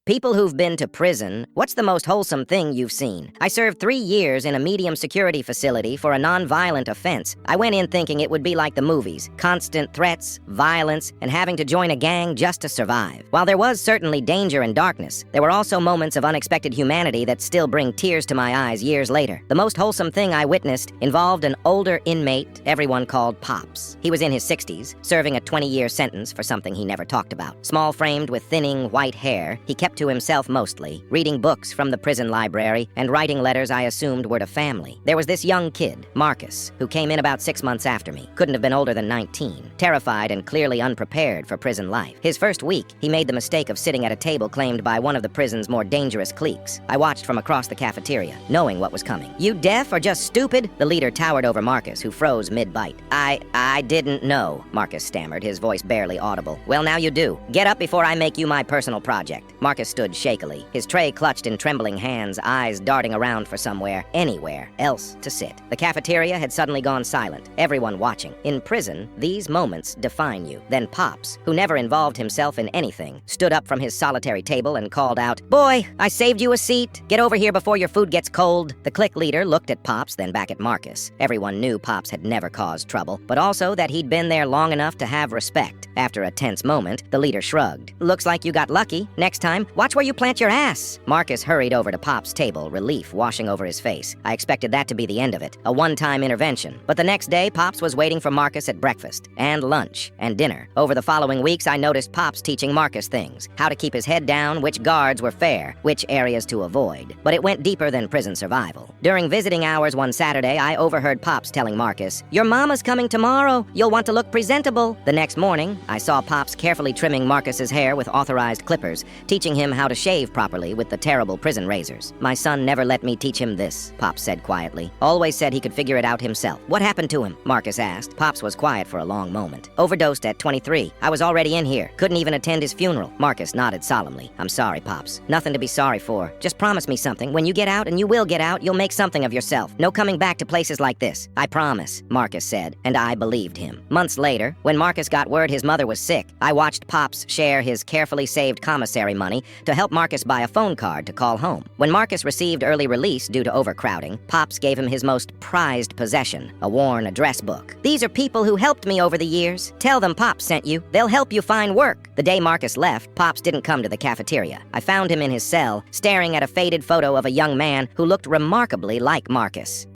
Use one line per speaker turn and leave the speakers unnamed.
People who've been to prison, what's the most wholesome thing you've seen? I served 3 years in a medium security facility for a non-violent offense. I went in thinking it would be like the movies, constant threats, violence, and having to join a gang just to survive. While there was certainly danger and darkness, there were also moments of unexpected humanity that still bring tears to my eyes years later. The most wholesome thing I witnessed involved an older inmate everyone called Pops. He was in his 60s, serving a 20-year sentence for something he never talked about. Small-framed with thinning white hair, he kept to himself mostly, reading books from the prison library and writing letters I assumed were to family. There was this young kid, Marcus, who came in about 6 months after me. Couldn't have been older than 19, terrified and clearly unprepared for prison life. His first week, he made the mistake of sitting at a table claimed by one of the prison's more dangerous cliques. I watched from across the cafeteria, knowing what was coming. "You deaf or just stupid?" The leader towered over Marcus, who froze mid-bite. I didn't know," Marcus stammered, his voice barely audible. "Well, now you do. Get up before I make you my personal project." Marcus stood shakily, his tray clutched in trembling hands, eyes darting around for somewhere, anywhere, else to sit. The cafeteria had suddenly gone silent, everyone watching. In prison, these moments define you. Then Pops, who never involved himself in anything, stood up from his solitary table and called out, "Boy, I saved you a seat. Get over here before your food gets cold." The clique leader looked at Pops, then back at Marcus. Everyone knew Pops had never caused trouble, but also that he'd been there long enough to have respect. After a tense moment, the leader shrugged. "Looks like you got lucky. Next time, watch where you plant your ass." Marcus hurried over to Pop's table, relief washing over his face. I expected that to be the end of it, a one-time intervention. But the next day, Pops was waiting for Marcus at breakfast, and lunch, and dinner. Over the following weeks, I noticed Pops teaching Marcus things, how to keep his head down, which guards were fair, which areas to avoid. But it went deeper than prison survival. During visiting hours one Saturday, I overheard Pops telling Marcus, "Your mama's coming tomorrow. You'll want to look presentable." The next morning, I saw Pops carefully trimming Marcus's hair with authorized clippers, teaching him how to shave properly with the terrible prison razors. "My son never let me teach him this," Pops said quietly. "Always said he could figure it out himself." "What happened to him?" Marcus asked. Pops was quiet for a long moment. "Overdosed at 23. I was already in here. Couldn't even attend his funeral." Marcus nodded solemnly. "I'm sorry, Pops. Nothing to be sorry for. Just promise me something. When you get out, and you will get out, you'll make something of yourself. No coming back to places like this. I promise," Marcus said, and I believed him. Months later, when Marcus got word his mother was sick, I watched Pops share his carefully saved commissary money to help Marcus buy a phone card to call home. When Marcus received early release due to overcrowding, Pops gave him his most prized possession, a worn address book. "These are people who helped me over the years. Tell them Pops sent you. They'll help you find work." The day Marcus left, Pops didn't come to the cafeteria. I found him in his cell, staring at a faded photo of a young man who looked remarkably like Marcus.